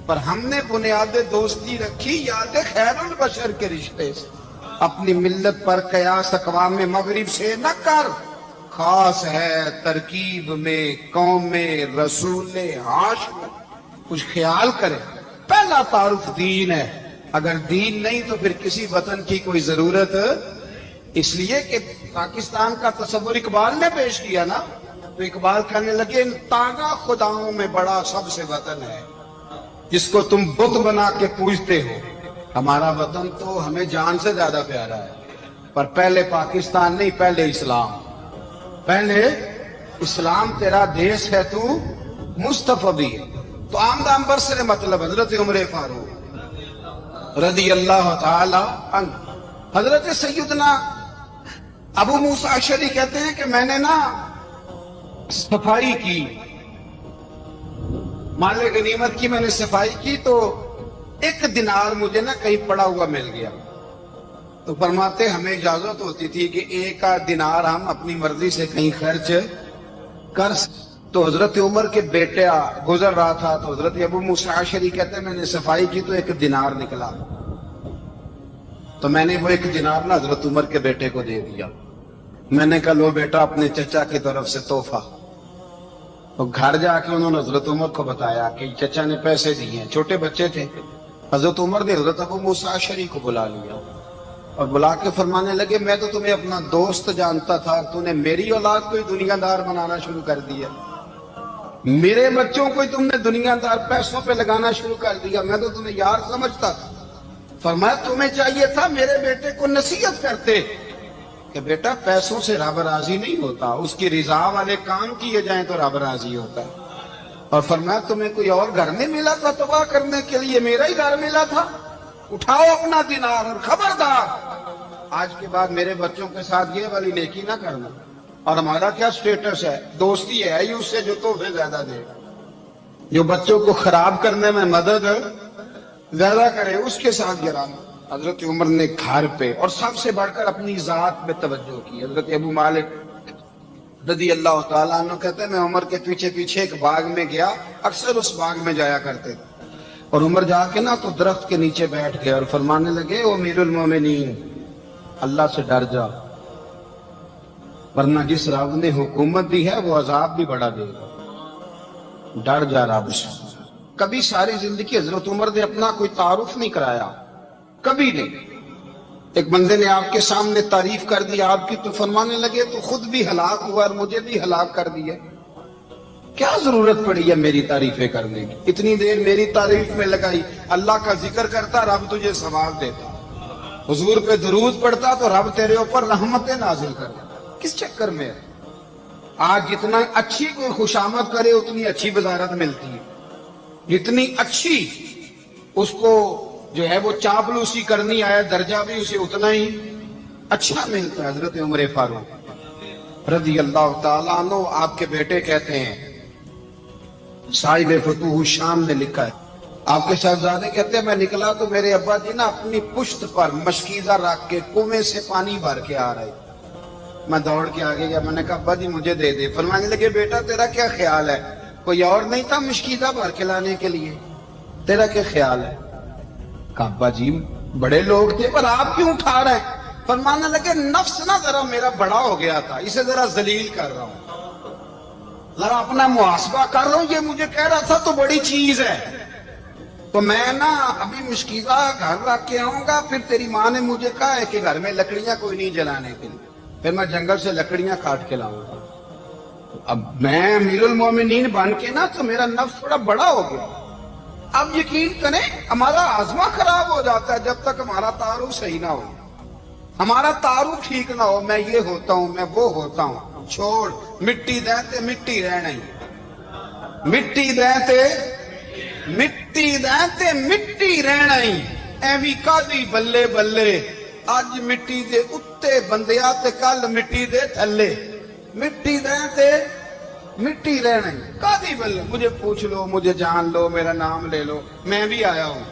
پر ہم نے بنیاد دوستی رکھی یاد خیر البشر کے رشتے سے. اپنی ملت پر قیاس اقوام مغرب سے نہ کر، خاص ہے ترکیب میں قوم رسول ہاشم. کچھ خیال کرے. پہلا تعارف دین ہے، اگر دین نہیں تو پھر کسی وطن کی کوئی ضرورت. اس لیے کہ پاکستان کا تصور اقبال نے پیش کیا نا، تو اقبال کہنے لگے ان تازہ خداؤں میں بڑا سب سے وطن ہے جس کو تم بت بنا کے پوجتے ہو. ہمارا وطن تو ہمیں جان سے زیادہ پیارا ہے، پر پہلے پاکستان نہیں، پہلے اسلام. پہلے اسلام تیرا دیش ہے، تو مصطفی ہے. تو آمدہ انبر سے مطلب حضرت عمر فاروق رضی اللہ تعالی عنہ. حضرت سیدنا ابو موسیٰ اشعری کہتے ہیں کہ میں نے نا صفائی کی، مال غنیمت کی میں نے صفائی کی، تو ایک دینار مجھے نا کہیں پڑا ہوا مل گیا. تو فرماتے ہمیں اجازت ہوتی تھی کہ ایک دینار ہم اپنی مرضی سے کہیں خرچ کر. تو حضرت عمر کے بیٹے گزر رہا تھا تو حضرت ابو موسیٰ اشعری کہتے ہیں میں نے صفائی کی تو ایک دینار نکلا، تو میں نے وہ ایک دینار نا حضرت عمر کے بیٹے کو دے دیا. میں نے کہا لو بیٹا اپنے چچا کی طرف سے تحفہ. تو گھر جا کے انہوں نے حضرت عمر کو بتایا کہ چچا نے پیسے دیے ہیں، چھوٹے بچے تھے۔ حضرت عمر نے حضرت ابو موسیٰ اشعری کو بلا لیا اور بلا کے فرمانے لگے میں تو تمہیں اپنا دوست جانتا تھا، تو نے میری اولاد کو ہی دنیا دار بنانا شروع کر دیا، میرے بچوں کو ہی تم نے دنیا دار پیسوں پہ لگانا شروع کر دیا، میں تو تمہیں یار سمجھتا تھا۔ فرمایا تمہیں چاہیے تھا میرے بیٹے کو نصیحت کرتے کہ بیٹا پیسوں سے رب راضی نہیں ہوتا، اس کی رضا والے کام کیے جائیں تو رب راضی ہوتا ہے۔ اور فرمایا تمہیں کوئی اور گھر نہیں ملا تھا تباہ کرنے کے لیے، میرا ہی گھر ملا تھا، اٹھاؤ اپنا دینار اور خبردار آج کے بعد میرے بچوں کے ساتھ یہ والی نیکی نہ کرنا۔ اور ہمارا کیا سٹیٹس ہے، دوستی ہے ہی اس سے جو تحفے زیادہ دے، جو بچوں کو خراب کرنے میں مدد زیادہ کرے اس کے ساتھ گرانا۔ حضرت عمر نے گھر پہ اور سب سے بڑھ کر اپنی ذات میں توجہ کی۔ حضرت ابو مالک رضی اللہ تعالیٰ عنہ کہتے ہیں میں عمر کے پیچھے پیچھے ایک باغ میں گیا، اکثر اس باغ میں جایا کرتے تھے، اور عمر جا کے نا تو درخت کے نیچے بیٹھ گئے اور فرمانے لگے او امیر المومنین اللہ سے ڈر جا، ورنہ جس رب نے حکومت دی ہے وہ عذاب بھی بڑا دے گا، ڈر جا رب سے۔ کبھی ساری زندگی حضرت عمر نے اپنا کوئی تعارف نہیں کرایا، کبھی نہیں۔ ایک بندے نے آپ کے سامنے تعریف کر دی آپ کی تو فرمانے لگے تو خود بھی ہلاک ہوا اور مجھے بھی ہلاک کر دیا، کیا ضرورت پڑی ہے میری تعریفیں کرنے کی، اتنی دیر میری تعریف میں لگائی، اللہ کا ذکر کرتا رب تجھے ثواب دیتا، حضور پہ درود پڑھتا تو رب تیرے اوپر رحمتیں نازل کرتا، کس چکر میں ہے؟ آج جتنا اچھی کوئی خوشامد کرے اتنی اچھی بزارت ملتی ہے، جتنی اچھی اس کو جو ہے وہ چاپلوسی کرنی آئے درجہ بھی اسے اتنا ہی اچھا ملتا ہے۔ حضرت عمر فاروق رضی اللہ تعالیٰ عنہ آپ کے بیٹے کہتے ہیں، صاحب فتوح الشام نے لکھا ہے، آپ کے شہزادے کہتے ہیں میں نکلا تو میرے ابا جی نا اپنی پشت پر مشکیزہ رکھ کے کنویں سے پانی بھر کے آ رہے، میں دوڑ کے آگے گیا، میں نے کہا ابا جی مجھے دے دے۔ فرمانے لگے بیٹا تیرا کیا خیال ہے، کوئی اور نہیں تھا مشکیزہ بھر کے لانے کے لیے، تیرا کیا خیال ہے؟ کہا ابا جی بڑے لوگ تھے پر آپ کیوں اٹھا رہے ہیں؟ فرمانے لگے نفس نا ذرا میرا بڑا ہو گیا تھا، اسے ذرا ذلیل کر رہا ہوں، ذرا اپنا محاسبہ کر رہا ہوں، یہ مجھے کہہ رہا تھا تو بڑی چیز ہے، تو میں نا ابھی مشکیزہ گھر رکھ کے آؤں گا، پھر تیری ماں نے مجھے کہا ہے کہ گھر میں لکڑیاں کوئی نہیں جلانے کے لیے، پھر میں جنگل سے لکڑیاں کاٹ کے لاؤں گا۔ اب میں امیر المومنین بن کے نا تو میرا نفس تھوڑا بڑا ہو گیا۔ اب یقین کریں ہمارا آزما خراب ہو جاتا ہے جب تک ہمارا تعارف صحیح نہ ہو، ہمارا تعارف ٹھیک نہ ہو، میں یہ ہوتا ہوں میں وہ ہوتا ہوں، چھوڑ مٹی دہتے مٹی رہنا ہی، مٹی دہتے مٹی رہنا ہی، ایوی کادی بلے بلے اج مٹی دے اتے بندیا تے کل مٹی دے تھلے، مٹی دہتے مٹی رہنا ہی، کادی بلے، مجھے پوچھ لو مجھے جان لو میرا نام لے لو، میں بھی آیا ہوں،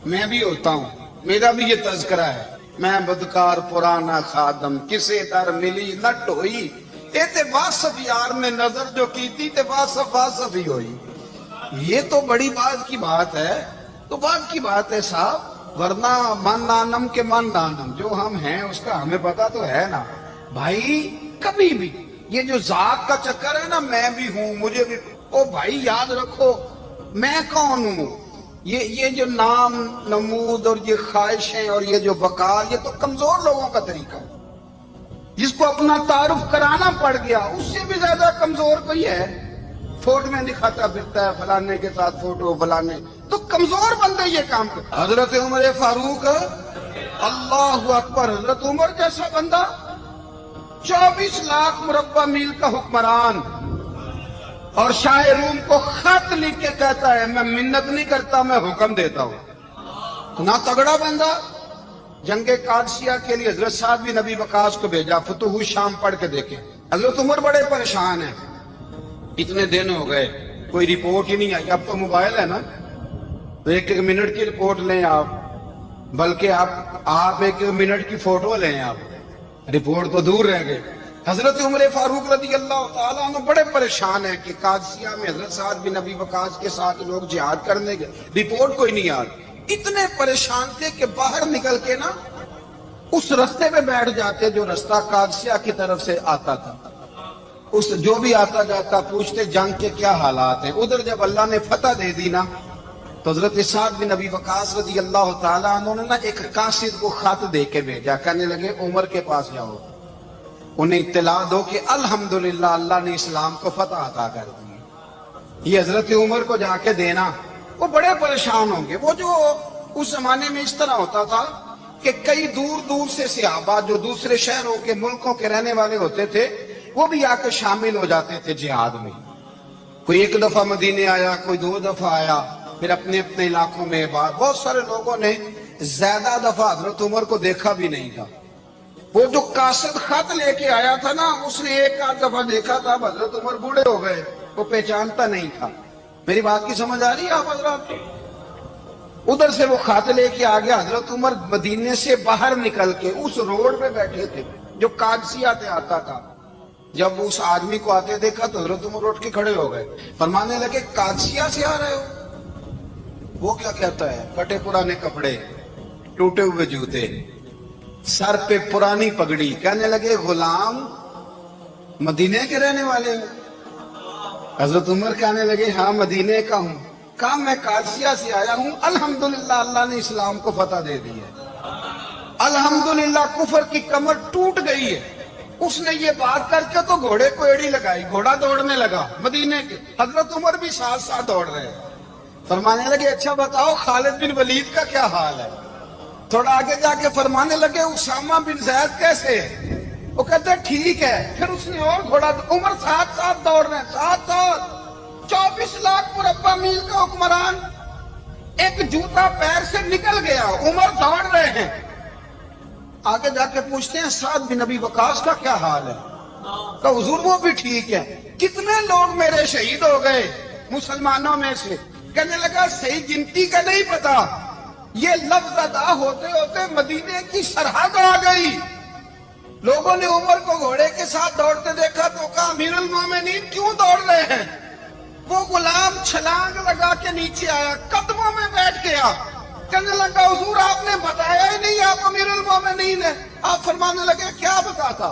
میں بھی ہوتا ہوں، میرا بھی یہ تذکرہ ہے، میں بدکار پرانا خادم کسے در ملی نہ ٹوئی، اے تے واصف یار نے نظر جو کی تھی تے واصف ہی ہوئی۔ یہ تو بڑی بات کی بات ہے، تو بات کی بات ہے صاحب، ورنہ من نانم کے من نانم، جو ہم ہیں اس کا ہمیں پتا تو ہے نا بھائی۔ کبھی بھی یہ جو ذات کا چکر ہے نا میں بھی ہوں مجھے بھی، او بھائی یاد رکھو میں کون ہوں، یہ جو نام نمود اور یہ خواہشیں اور یہ جو وقار یہ تو کمزور لوگوں کا طریقہ ہے، جس کو اپنا تعارف کرانا پڑ گیا اس سے بھی زیادہ کمزور کوئی ہے، فوٹو میں دکھاتا پھرتا ہے فلانے کے ساتھ فوٹو فلانے، تو کمزور بندے یہ کام کرتا۔ حضرت عمر فاروق اللہ اکبر، حضرت عمر جیسا بندہ 24 لاکھ مربع میل کا حکمران، اور شاہ روم کو خط لکھ کے کہتا ہے میں منت نہیں کرتا میں حکم دیتا ہوں، نہ تگڑا بندہ۔ جنگ قادسیہ کے لیے حضرت سعد بن ابی وقاص کو بھیجا، فتوح الشام پڑھ کے دیکھیں، حضرت عمر بڑے پریشان ہیں، اتنے دن ہو گئے کوئی رپورٹ ہی نہیں آئی، اب تو موبائل ہے نا تو ایک منٹ کی رپورٹ لیں آپ، بلکہ آپ ایک منٹ کی فوٹو لیں، آپ رپورٹ تو دور رہ گئے۔ حضرت عمر فاروق رضی اللہ تعالیٰ عنہ بڑے پریشان ہیں کہ قادسیہ میں حضرت سعد بن ابی وقاص کے ساتھ لوگ جہاد کرنے گئے، رپورٹ کوئی نہیں آتی، اتنے پریشان تھے کہ باہر نکل کے نا اس رستے پہ بیٹھ جاتے جو رستہ قادسیہ کی طرف سے آتا تھا، اس جو بھی آتا جاتا پوچھتے جنگ کے کیا حالات ہیں. ادھر جب اللہ نے فتح دے دی نا تو حضرت سعد بن ابی وقاص رضی اللہ تعالیٰ عنہ نے نا ایک قاصد کو خط دے کے بھیجا. کہنے لگے عمر کے پاس جاؤ, انہیں اطلاع دو کہ الحمدللہ اللہ نے اسلام کو فتح عطا کر دی. یہ حضرت عمر کو جا کے دینا, وہ بڑے پریشان ہوں گے. وہ جو اس زمانے میں اس طرح ہوتا تھا کہ کئی دور دور سے صحابہ جو دوسرے شہروں کے ملکوں کے رہنے والے ہوتے تھے وہ بھی آ کے شامل ہو جاتے تھے جہاد میں. کوئی ایک دفعہ مدینے آیا, کوئی 2 دفعہ آیا, پھر اپنے اپنے علاقوں میں. بہت سارے لوگوں نے زیادہ دفعہ حضرت عمر کو دیکھا بھی نہیں تھا. وہ جو قاصد خط لے کے آیا تھا نا, اس نے 1 دفعہ دیکھا تھا. حضرت عمر بوڑھے ہو گئے, وہ پہچانتا نہیں تھا. میری بات کی سمجھ آ رہی ہے آپ حضرات؟ ادھر سے وہ خط لے کے آ گیا. حضرت عمر مدینے سے باہر نکل کے اس روڈ پہ بیٹھے تھے جو قادسیہ سے آتا تھا. جب اس آدمی کو آتے دیکھا تو حضرت عمر اٹھ کے کھڑے ہو گئے, فرمانے لگے قادسیہ سے آ رہے ہو؟ وہ کیا کہتا ہے؟ پھٹے پرانے کپڑے, ٹوٹے ہوئے جوتے, سر پہ پرانی پگڑی. کہنے لگے غلام مدینے کے رہنے والے ہو؟ حضرت عمر کہنے لگے ہاں مدینے کا ہوں. کہا میں قادسیہ سے آیا ہوں, الحمدللہ اللہ نے اسلام کو فتح دے دی ہے, الحمدللہ کفر کی کمر ٹوٹ گئی ہے. اس نے یہ بات کر کے تو گھوڑے کو ایڑی لگائی, گھوڑا دوڑنے لگا مدینے کے. حضرت عمر بھی ساتھ ساتھ دوڑ رہے ہیں. فرمانے لگے اچھا بتاؤ خالد بن ولید کا کیا حال ہے؟ تھوڑا آگے جا کے فرمانے لگے اسامہ بن زید کیسے ہے؟ وہ کہتے ہیں ٹھیک ہے. پھر اس نے اور گھوڑا, عمر ساتھ ساتھ دوڑ رہے ہیں, ساتھ ساتھ. 24 لاکھ مربع میل کا حکمران, ایک جوتا پیر سے نکل گیا, عمر دوڑ رہے ہیں. آگے جا کے پوچھتے ہیں سعد بن ابی وقاص کا کیا حال ہے؟ کہ حضور وہ بھی ٹھیک ہے. کتنے لوگ میرے شہید ہو گئے مسلمانوں میں سے؟ کہنے لگا صحیح گنتی کا نہیں پتا, یہ لفظ ادا ہوتے ہوتے مدینے کی سرحد آ گئی. لوگوں نے عمر کو گھوڑے کے ساتھ دوڑتے دیکھا تو کہا امیر المومنین کیوں دوڑ رہے ہیں؟ وہ غلام چھلانگ لگا کے نیچے آیا, قدموں میں بیٹھ گیا. کہنے لگا حضور آپ نے بتایا ہی نہیں آپ امیر المومنین ہیں. آپ فرمانے لگے کیا بتاتا؟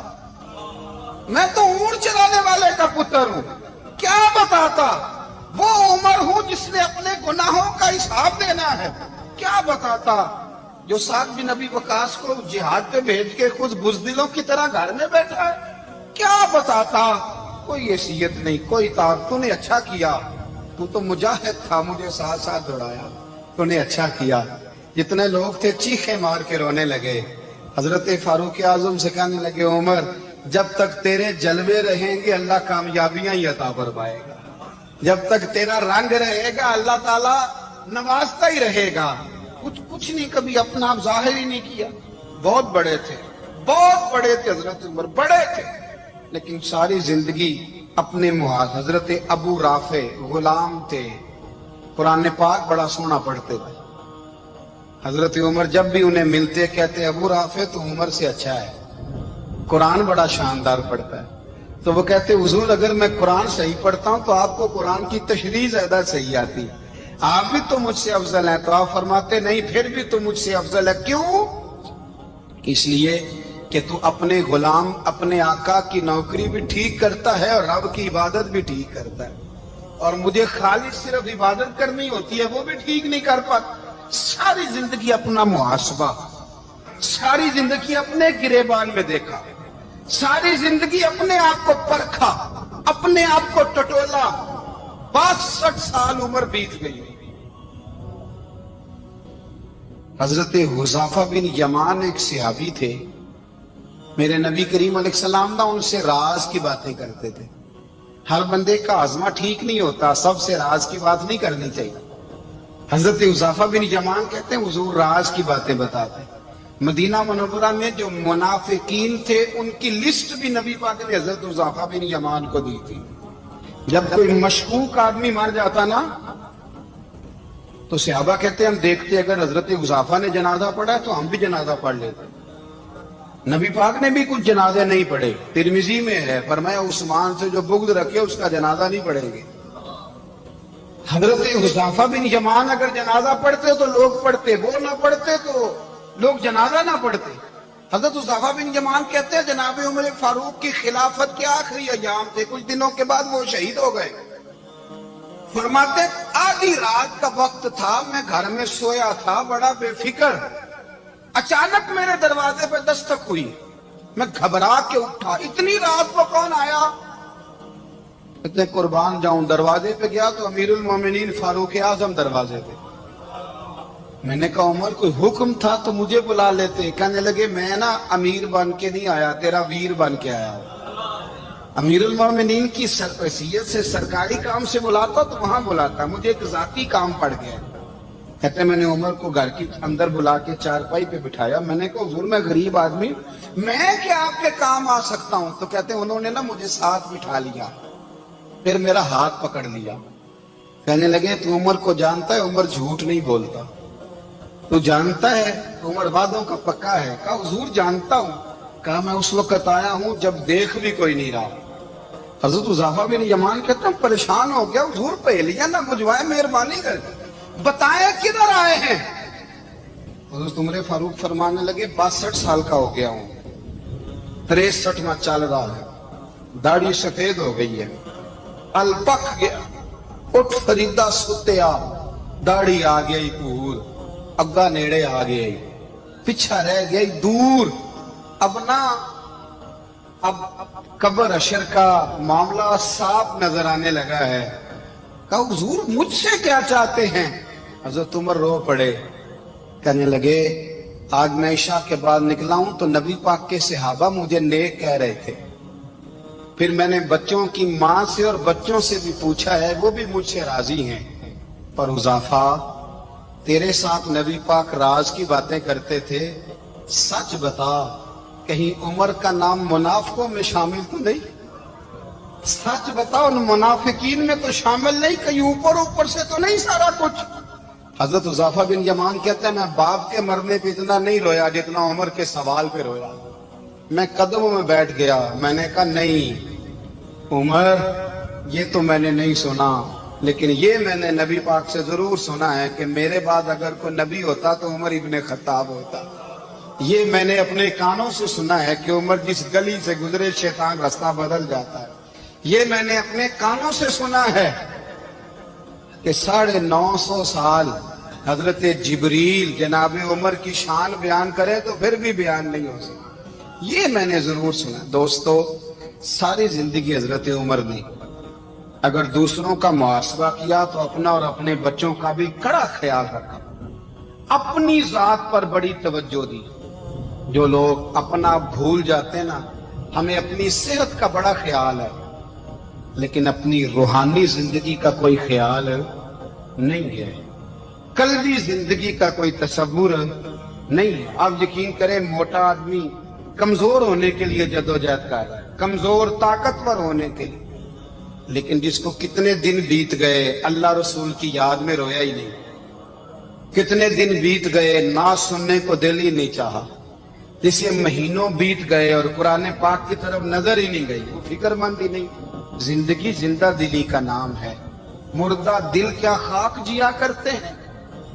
میں تو اونٹ چلانے والے کا پتر ہوں, کیا بتاتا؟ وہ عمر ہوں جس نے اپنے گناہوں کا حساب دینا ہے, کیا بتاتا؟ جو سعد بن ابی وقاص کو جہاد پہ بھیج کے خود بزدلوں کی طرح گھر میں بیٹھا ہے, کیا بتاتا؟ کوئی حیثیت نہیں, کوئی طاقت. تو نے اچھا کیا, تو تو مجاہد تھا, مجھے ساتھ ساتھ دوڑایا, تو نے اچھا کیا. جتنے لوگ تھے چیخے مار کے رونے لگے. حضرت فاروق اعظم سے کہنے لگے عمر جب تک تیرے جلوے رہیں گے اللہ کامیابیاں ہی عطا فرمائے گا, جب تک تیرا رنگ رہے گا اللہ تعالیٰ نوازتا ہی رہے گا. کچھ نہیں, کبھی اپنا آپ ظاہر ہی نہیں کیا. بہت بڑے تھے, بہت بڑے تھے حضرت عمر, بڑے تھے, لیکن ساری زندگی اپنے محاذ. حضرت ابو رافع غلام تھے, قرآن پاک بڑا سونا پڑھتے تھے. حضرت عمر جب بھی انہیں ملتے کہتے ابو رافع تو عمر سے اچھا ہے, قرآن بڑا شاندار پڑھتا ہے. تو وہ کہتے حضور اگر میں قرآن صحیح پڑھتا ہوں تو آپ کو قرآن کی تشریح زیادہ صحیح آتی, آپ بھی تو مجھ سے افضل ہیں. تو آپ فرماتے نہیں پھر بھی تو مجھ سے افضل ہے. کیوں؟ اس لیے کہ تو اپنے غلام اپنے آقا کی نوکری بھی ٹھیک کرتا ہے اور رب کی عبادت بھی ٹھیک کرتا ہے, اور مجھے خالص صرف عبادت کرنی ہوتی ہے وہ بھی ٹھیک نہیں کر پاتا. ساری زندگی اپنا محاسبہ, ساری زندگی اپنے گریبان میں دیکھا, ساری زندگی اپنے آپ کو پرکھا, اپنے آپ کو ٹٹولا. 62 سال عمر بیت گئی. حضرت حذیفہ بن یمان ایک صحابی تھے, میرے نبی کریم علیہ السلام ان سے راز کی باتیں کرتے تھے. ہر بندے کا ہاضمہ ٹھیک نہیں ہوتا, سب سے راز کی بات نہیں کرنی چاہیے. حضرت حذیفہ بن یمان کہتے ہیں حضور راز کی باتیں بتاتے. مدینہ منورہ میں جو منافقین تھے ان کی لسٹ بھی نبی پاک نے حضرت حذیفہ بن یمان کو دی تھی. جب کوئی مشکوک آدمی مر جاتا نا تو صحابہ کہتے ہیں ہم دیکھتے اگر حضرت حذیفہ نے جنازہ پڑھا تو ہم بھی جنازہ پڑھ لیتے. نبی پاک نے بھی کچھ جنازے نہیں پڑھے. ترمذی میں ہے فرمایا عثمان سے جو بغض رکھے اس کا جنازہ نہیں پڑھیں گے. حضرت حذیفہ بن یمان اگر جنازہ پڑھتے تو لوگ پڑھتے, وہ نہ پڑھتے تو لوگ جنازہ نہ پڑھتے. حضرت حذیفہ بن یمان کہتے ہیں جناب عمر فاروق کی خلافت کے آخری ایام تھے، کچھ دنوں کے بعد وہ شہید ہو گئے۔ فرماتے آدھی رات کا وقت تھا، میں گھر میں سویا تھا بڑا بے فکر، اچانک میرے دروازے پہ دستک ہوئی، میں گھبرا کے اٹھا، اتنی رات کو کون آیا؟ اتنے قربان جاؤں، دروازے پہ گیا تو امیر المومنین فاروق اعظم دروازے پہ۔ میں نے کہا عمر کوئی حکم تھا تو مجھے بلا لیتے۔ کہنے لگے میں نا امیر بن کے نہیں آیا، تیرا ویر بن کے آیا ہوں۔ امیر المومنین کی حیثیت سے سرکاری کام سے بلاتا تو وہاں بلاتا، مجھے ایک ذاتی کام پڑ گیا۔ کہتے میں نے عمر کو گھر کی اندر بلا کے چارپائی پہ بٹھایا، میں نے کہا حضور میں غریب آدمی، میں کیا آپ کے کام آ سکتا ہوں؟ تو کہتے انہوں نے نا مجھے ساتھ بٹھا لیا، پھر میرا ہاتھ پکڑ لیا، کہنے لگے تو عمر کو جانتا ہے؟ عمر جھوٹ نہیں بولتا۔ تو جانتا ہے؟ عمر وعدوں کا پکا ہے۔ کہا حضور جانتا ہوں۔ کہا میں اس وقت آیا ہوں جب دیکھ بھی کوئی نہیں رہا۔ حضرت حذیفہ بن یمان کہتے ہیں پریشان ہو گیا، حضور پہلیاں نہ بجھوائے، مہربانی کر بتائیں کدھر آئے ہیں؟ حضرت عمر فاروق فرمانے لگے 62 سال کا ہو گیا ہوں، 63واں چل رہا ہے، داڑھی سفید ہو گئی ہے، الپک گیا، اٹھ فریدہ ستیا، داڑھی آ گئی پور، اگا نیڑے آ گئی، پیچھا رہ گئی دور، اب قبر اشر کا معاملہ صاف نظر آنے لگا ہے۔ کہا حضور مجھ سے کیا چاہتے ہیں؟ حضرت عمر رو پڑے، کہنے لگے آج میں عشاء کے بعد نکلا ہوں تو نبی پاک کے صحابہ مجھے نیک کہہ رہے تھے، پھر میں نے بچوں کی ماں سے اور بچوں سے بھی پوچھا ہے، وہ بھی مجھ سے راضی ہیں، پر حذیفہ تیرے ساتھ نبی پاک راز کی باتیں کرتے تھے، سچ بتا کہیں عمر کا نام منافقوں میں شامل تو نہیں؟ سچ بتا ان منافقین میں تو شامل نہیں، کہیں اوپر سے تو نہیں سارا کچھ؟ حضرت حذیفہ بن یمان کہتے ہیں میں باپ کے مرنے پہ اتنا نہیں رویا جتنا عمر کے سوال پہ رویا۔ میں قدموں میں بیٹھ گیا، میں نے کہا نہیں عمر یہ تو میں نے نہیں سنا، لیکن یہ میں نے نبی پاک سے ضرور سنا ہے کہ میرے بعد اگر کوئی نبی ہوتا تو عمر ابن خطاب ہوتا۔ یہ میں نے اپنے کانوں سے سنا ہے کہ عمر جس گلی سے گزرے شیطان راستہ بدل جاتا ہے۔ یہ میں نے اپنے کانوں سے سنا ہے کہ 950 سال حضرت جبریل جناب عمر کی شان بیان کرے تو پھر بھی بیان نہیں ہو سکتا۔ یہ میں نے ضرور سنا۔ دوستو ساری زندگی حضرت عمر نے اگر دوسروں کا محاسبہ کیا تو اپنا اور اپنے بچوں کا بھی کڑا خیال رکھا، اپنی ذات پر بڑی توجہ دی۔ جو لوگ اپنا بھول جاتے نا، ہمیں اپنی صحت کا بڑا خیال ہے لیکن اپنی روحانی زندگی کا کوئی خیال نہیں ہے، قلبی زندگی کا کوئی تصور نہیں ہے۔ آپ یقین کریں موٹا آدمی کمزور ہونے کے لیے جدوجہد کر رہا ہے، کمزور طاقتور ہونے کے لیے، لیکن جس کو کتنے دن بیت گئے اللہ رسول کی یاد میں رویا ہی نہیں، کتنے دن بیت گئے نعت سننے کو دل ہی نہیں چاہا، جسے مہینوں بیت گئے اور قرآن پاک کی طرف نظر ہی نہیں گئی، وہ فکر مند ہی نہیں۔ زندگی زندہ دلی کا نام ہے، مردہ دل کیا خاک جیا کرتے ہیں۔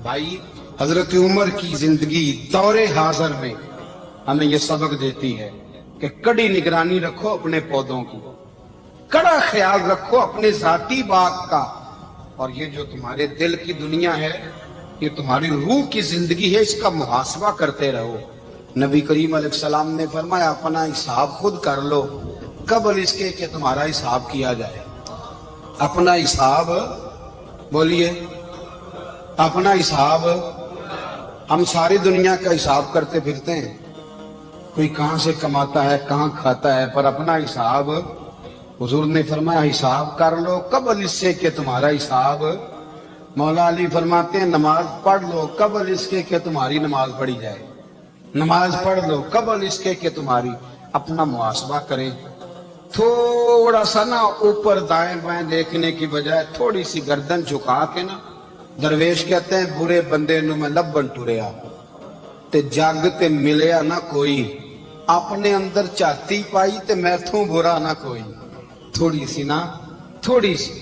بھائی حضرت عمر کی زندگی دور حاضر میں ہمیں یہ سبق دیتی ہے کہ کڑی نگرانی رکھو اپنے پودوں کی، کڑا خیال رکھو اپنے ذاتی باغ کا، اور یہ جو تمہارے دل کی دنیا ہے یہ تمہاری روح کی زندگی ہے، اس کا محاسبہ کرتے رہو۔ نبی کریم علیہ السلام نے فرمایا اپنا حساب خود کر لو قبل اس کے کہ تمہارا حساب کیا جائے۔ اپنا حساب بولیے، اپنا حساب۔ ہم ساری دنیا کا حساب کرتے پھرتے ہیں، کوئی کہاں سے کماتا ہے کہاں کھاتا ہے، پر اپنا حساب حضور نے فرمایا حساب کر لو قبل اس سے کہ تمہارا حساب۔ مولا علی فرماتے ہیں نماز پڑھ لو قبل اس کے کہ تمہاری نماز پڑھی جائے، نماز پڑھ لو قبل اس کے کہ تمہاری۔ اپنا محاسبہ کریں، تھوڑا سا نا اوپر دائیں بائیں دیکھنے کی بجائے تھوڑی سی گردن جھکا کے نا، درویش کہتے ہیں برے بندے نو میں لبن ٹریا تے جگ تے ملیا نہ کوئی، اپنے اندر چاتی پائی تے میتھوں برا نہ کوئی۔ تھوڑی سی نا، تھوڑی سی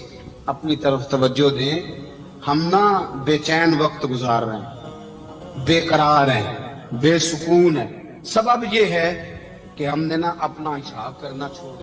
اپنی طرف توجہ دیں۔ ہم نا بے چین وقت گزار رہے ہیں، بے قرار ہیں، بے سکون ہیں، سبب یہ ہے کہ ہم نے نا اپنا حساب کرنا چھوڑ